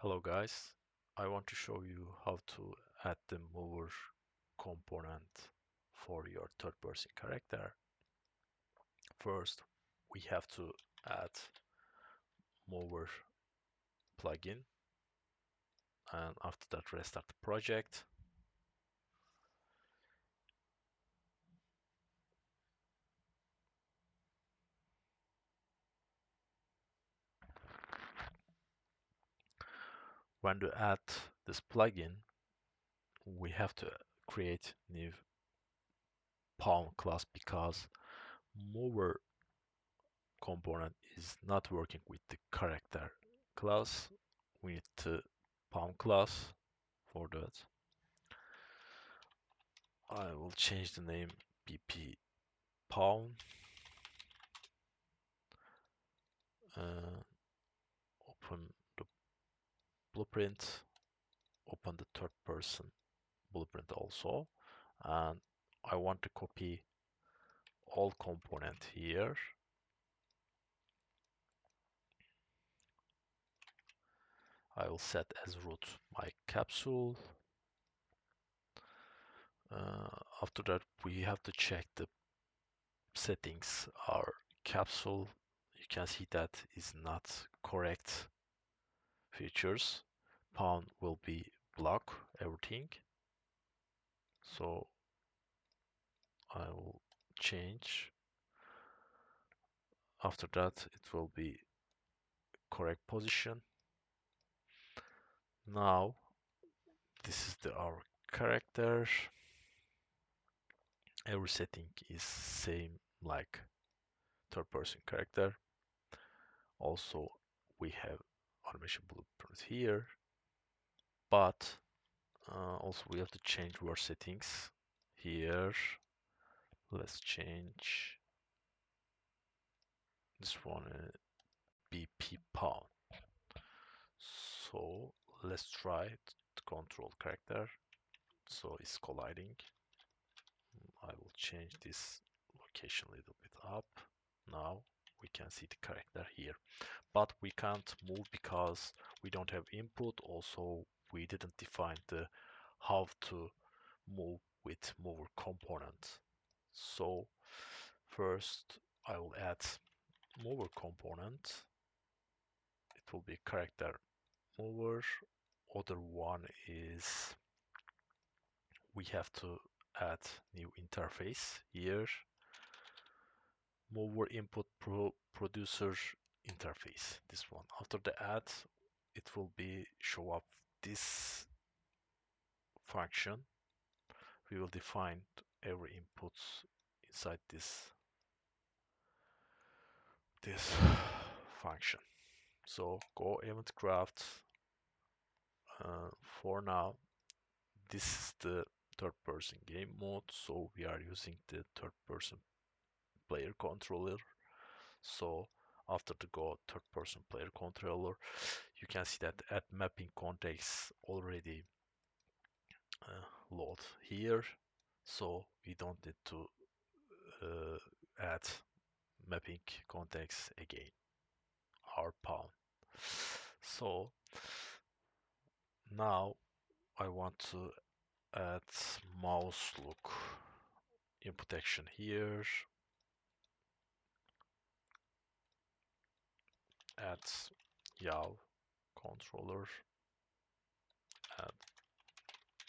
Hello guys, I want to show you how to add the mover component for your third person character. First, we have to add mover plugin, and after that restart the project. When to add this plugin, we have to create new pawn class because mover component is not working with the character class. We need to pawn class for that. I will change the name pp pawn. Open the blueprint, open the third person blueprint also, and I want to copy all component here. I will set as root my capsule. After that, we have to check the settings. Our capsule, you can see that is not correct features. Pawn will be block everything. So I will change. After that, it will be correct position. Now, this is our character. Every setting is same like third person character. Also, we have animation blueprint here, but also we have to change word settings here. Let's change this one BP pawn. So let's try to control character. So it's colliding. I will change this location a little bit up. Now we can see the character here, but we can't move because we don't have input. Also, we didn't define the how to move with mover component. So first I will add mover component. It will be character mover. Other one is we have to add new interface here. Mover input producer interface, this one. After the add, it will be show up this function. We will define every input inside this function. So go event craft. For now, this is the third person game mode, so we are using the third person player controller. So after the go third person player controller, you can see that add mapping context already load here, so we don't need to add mapping context again, our pawn. So now I want to add mouse look input action here, add yaw controller, add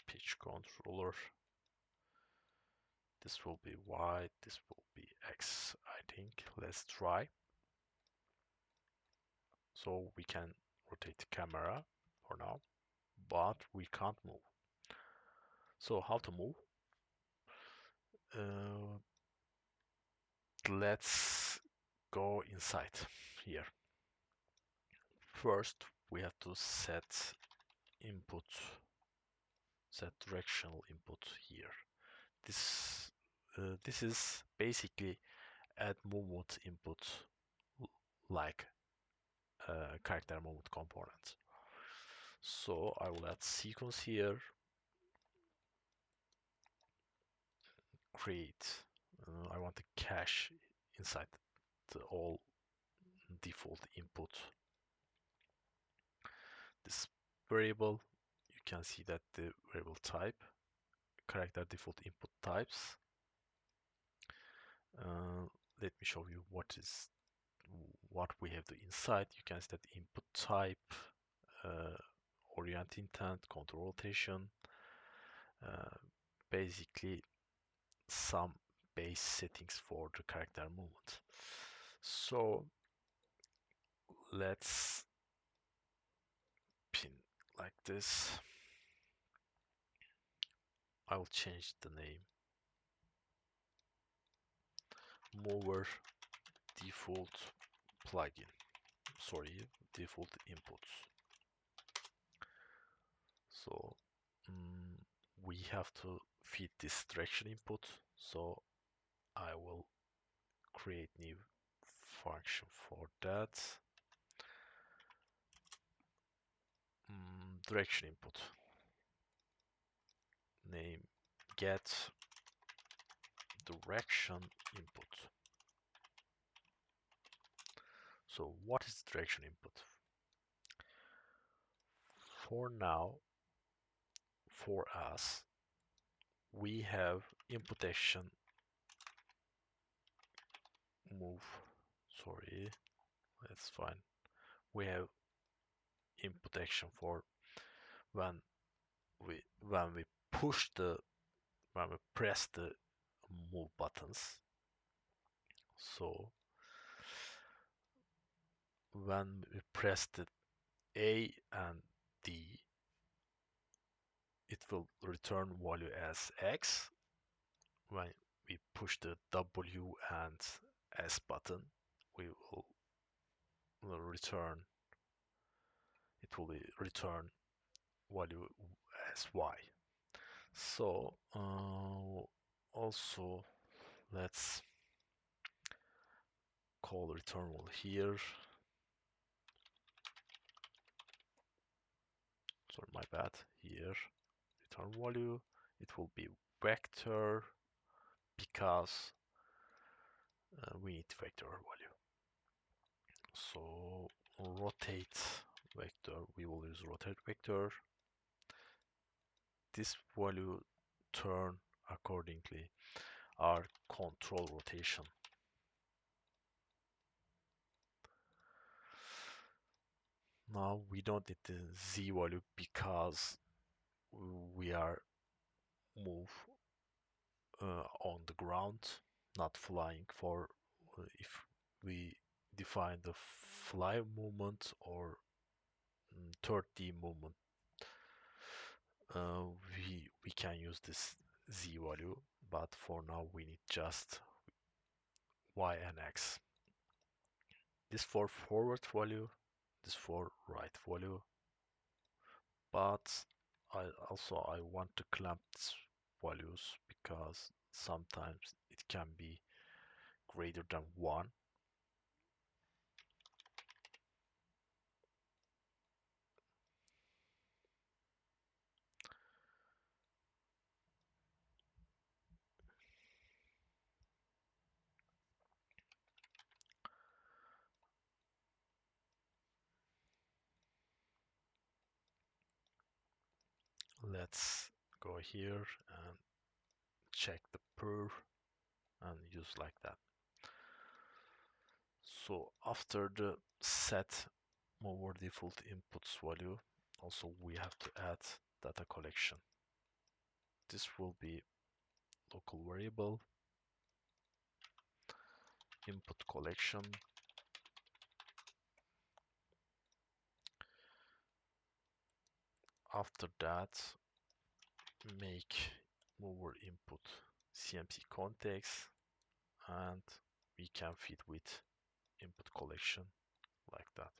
pitch controller. This will be Y, this will be X, I think. Let's try. So we can rotate the camera for now, but we can't move. So how to move? Uh, let's go inside here. First, we have to set input, set directional input here. This is basically add movement input like character movement component. So I will add sequence here, create. I want to cache inside the all default input. This variable, you can see that the variable type, character default input types. Uh, Let me show you what we have the inside. You can see that input type, uh, orient intent, control rotation, uh, basically some base settings for the character movement. So let's pin like this. I will change the name. Mover default plugin. Sorry, default inputs. So we have to feed this direction input. So I will create new function for that. Direction input. Name get direction input. So what is direction input? For now, for us, we have input action move. Sorry, that's fine. We have input action for when we push the when we press the move buttons. So when we press the A and D, it will return value as X. When we push the W and S button, we will return it will return value as Y. So also let's call return value here. Sorry, my bad. Here, return value. It will be vector because we need vector value. So rotate vector. We will use rotate vector. This value turn accordingly our control rotation. Now we don't need the z value because we are move on the ground, not flying. For if we define the fly movement or 3D movement, we can use this z value, but for now we need just y and x. This for forward value, this for right value, but I want to clamp these values because sometimes it can be greater than 1. Let's go here and check the perf and use like that. So after the set mover default inputs value, also we have to add data collection. This will be local variable input collection. After that, make mover input CMC context, and we can feed with input collection like that.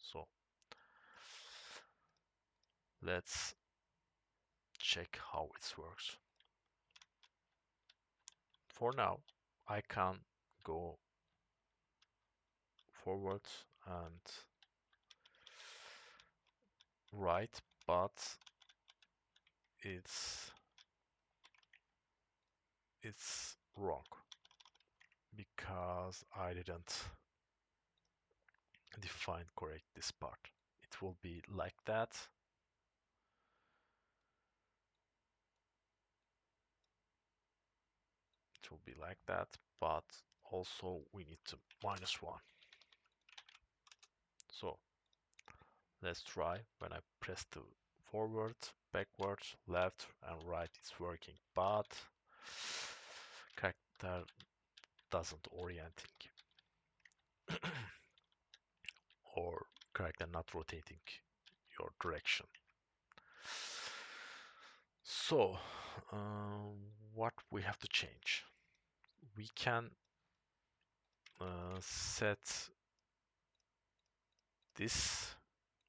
So let's check how it works. For now, I can go forward and right, but it's wrong because I didn't define correct this part. It will be like that, will be like that, but also we need to -1. So let's try. When I press the forward, backwards, left and right, it's working, but character doesn't orienting or character not rotating your direction. So what we have to change? We can set this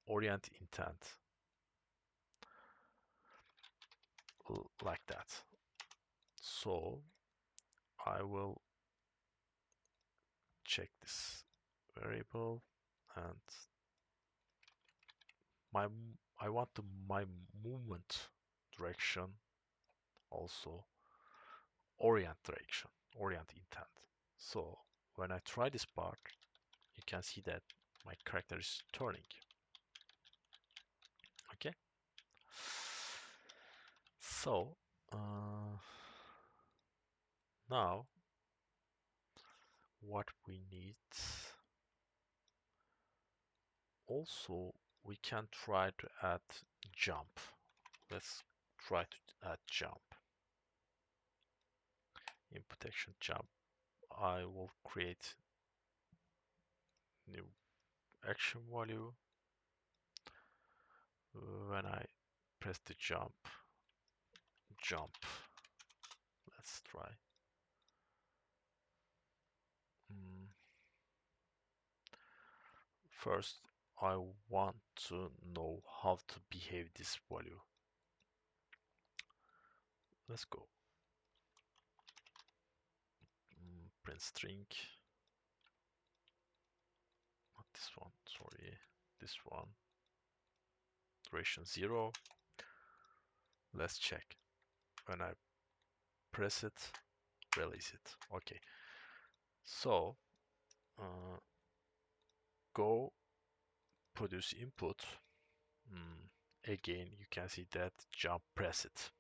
orient intent like that. So I will check this variable and my I want my movement direction also orient direction, orient intent. So when I try this part, you can see that my character is turning. Okay. So now what we need also, we can try to add jump. Let's try to add jump. Input action jump. I will create new action value. When I press the jump, let's try. First, I want to know how to behave this value. Let's go. Print string. Not this one, sorry. This one. Duration 0. Let's check. When I press it, release it. Okay. So, go produce input. Again, you can see that jump press it.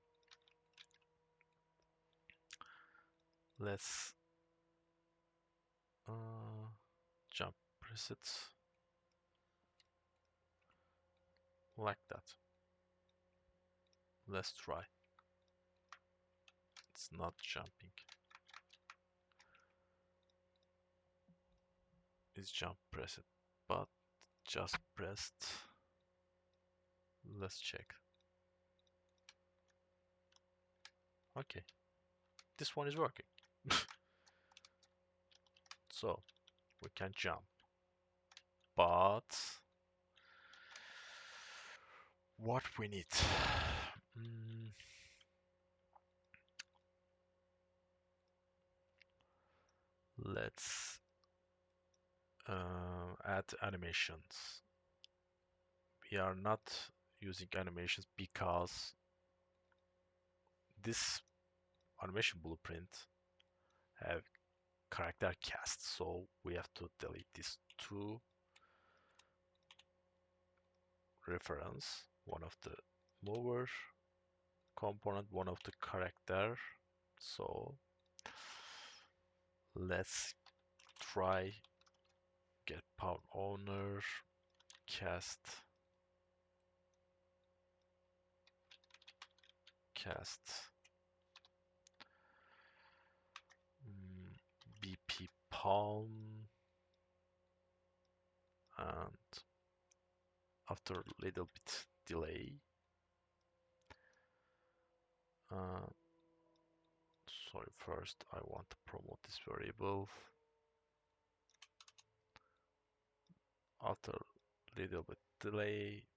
Let's jump press it like that. Let's try. It's not jumping. It's jump press it, but just pressed. Let's check. Okay, this one is working. So we can jump, but what we need? Let's add animations. We are not using animations because this animation blueprint have character cast, so we have to delete these two reference, one of the mover component, one of the character. So let's try get power owner cast BP palm, and after a little bit delay sorry, first I want to promote this variable. After a little bit delay,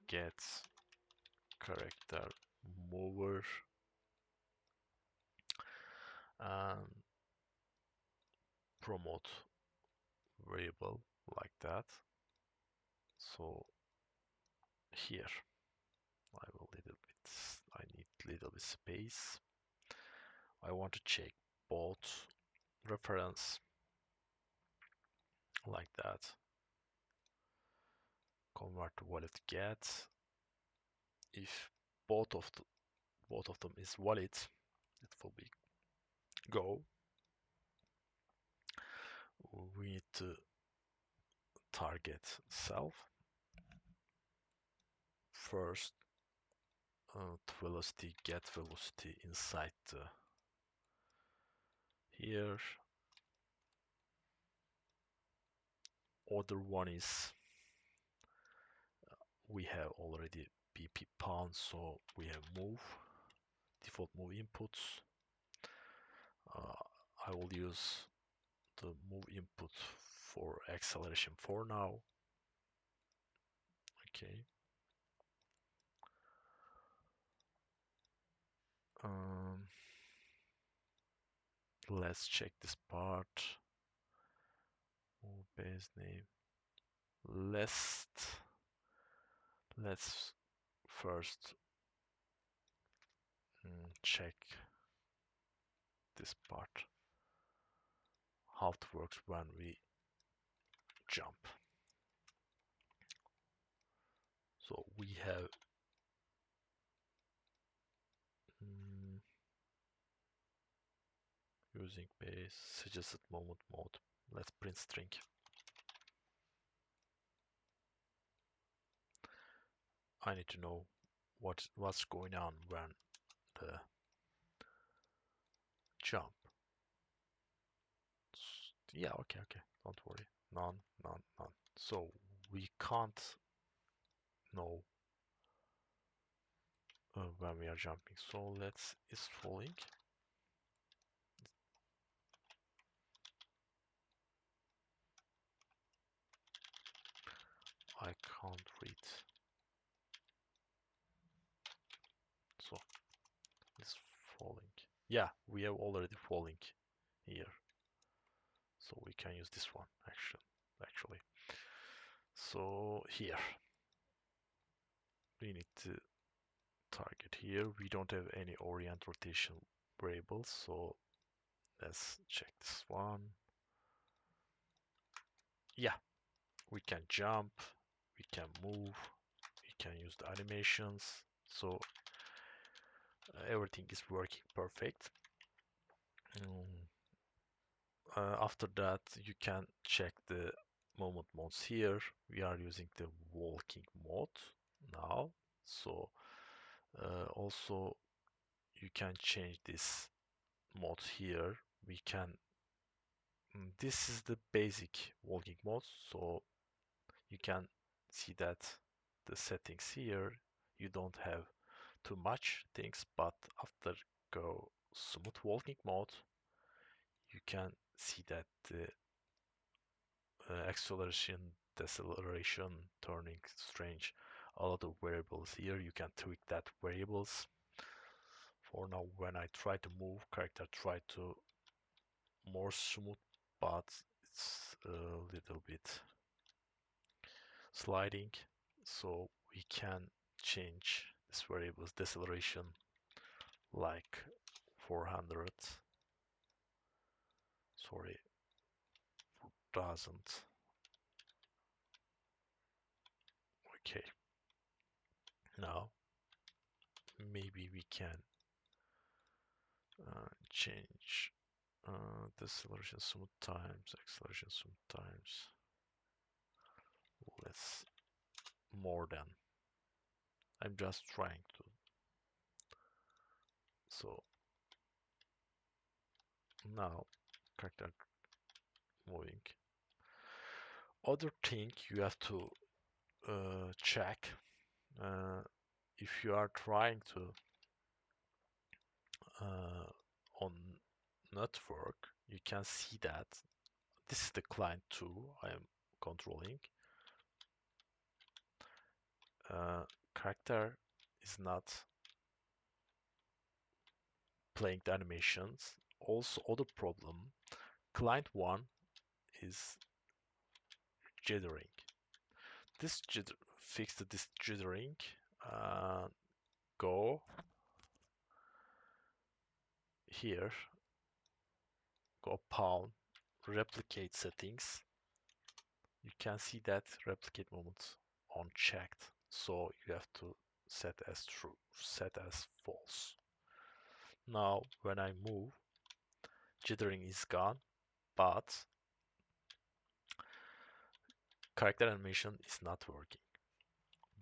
gets character mover and promote variable like that. So here I will I need little bit space. I want to check both reference like that. Convert to wallet get. If both of both of them is valid, it will be go. We need to target self first. Velocity, get velocity inside here. Other one is we have already pp pound, so we have move, default move inputs. I will use the move input for acceleration for now. Okay. Let's check this part. Move base name. Let's first check this part, how it works when we jump. So we have using base suggested moment mode. Let's print string. I need to know what's going on when the jump. Yeah, okay, don't worry. None. So we can't know when we are jumping. So let's is falling. I can't read. So it's falling. Yeah, we have already falling here. So we can use this one actually. So here we need to target here. We don't have any orient rotation variables, so let's check this one. Yeah, we can jump, we can move, we can use the animations, so everything is working perfect. After that, you can check the moment modes here. We are using the walking mode now, so also you can change this mode here. We can this is the basic walking mode, so you can see that the settings here, you don't have too much things, but after go smooth walking mode, you can see that the acceleration, deceleration, turning, strange, a lot of variables here. You can tweak that variables. For now, when I try to move, character try to more smooth, but it's a little bit sliding, so we can change this variable's deceleration like 400, sorry, 1000. Okay, now maybe we can change deceleration smooth times, acceleration smooth times, less, more than. I'm just trying to. So now character moving. Other thing you have to check if you are trying to on network, you can see that this is the client 2 I am controlling. Character is not playing the animations. Also, other problem, client 1 is jittering. This fix this jittering. Go here, go pound, replicate settings. You can see that replicate moments unchecked, so you have to set as true, set as false. Now when I move, jittering is gone, but character animation is not working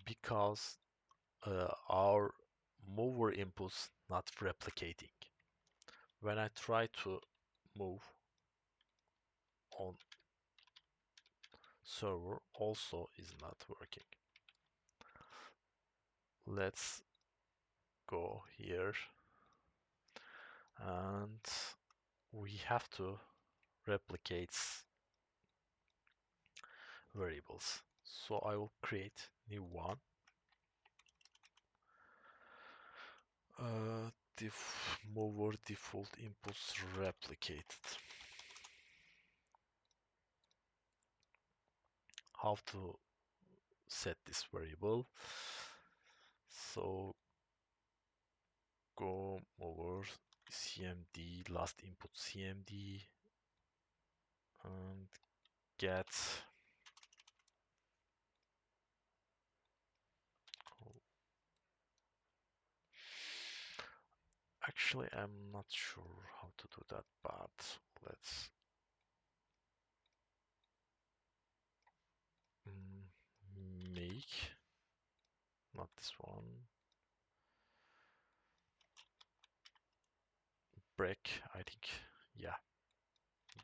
because our mover inputs not replicating. When I try to move on server, also is not working. Let's go here and we have to replicate variables. So I will create new one. Mover default inputs replicated. How to set this variable? So go over cmd last input cmd and get actually I'm not sure how to do that, but let's make not this one break, I think, yeah,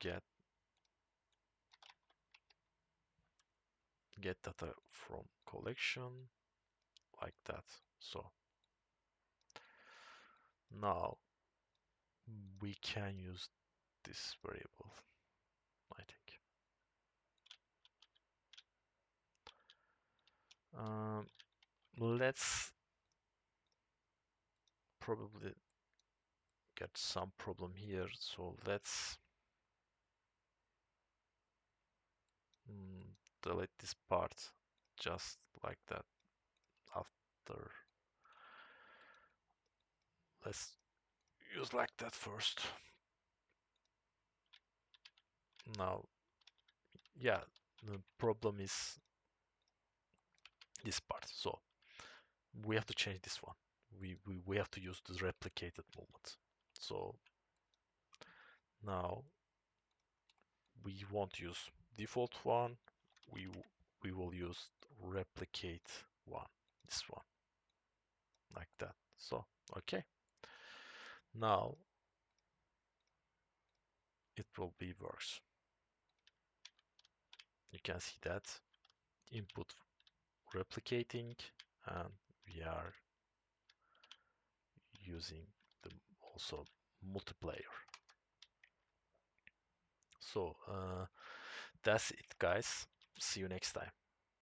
get data from collection like that. So now we can use this variable, I think. Let's probably get some problem here. So let's delete this part just like that. After, let's use like that first. Now, yeah, the problem is this part. So we have to change this one. We have to use the replicated movement. So now we won't use default one. We will use replicate one. This one like that. So okay. Now it will be worse. You can see that input replicating and we are using the also multiplayer. So that's it, guys. See you next time.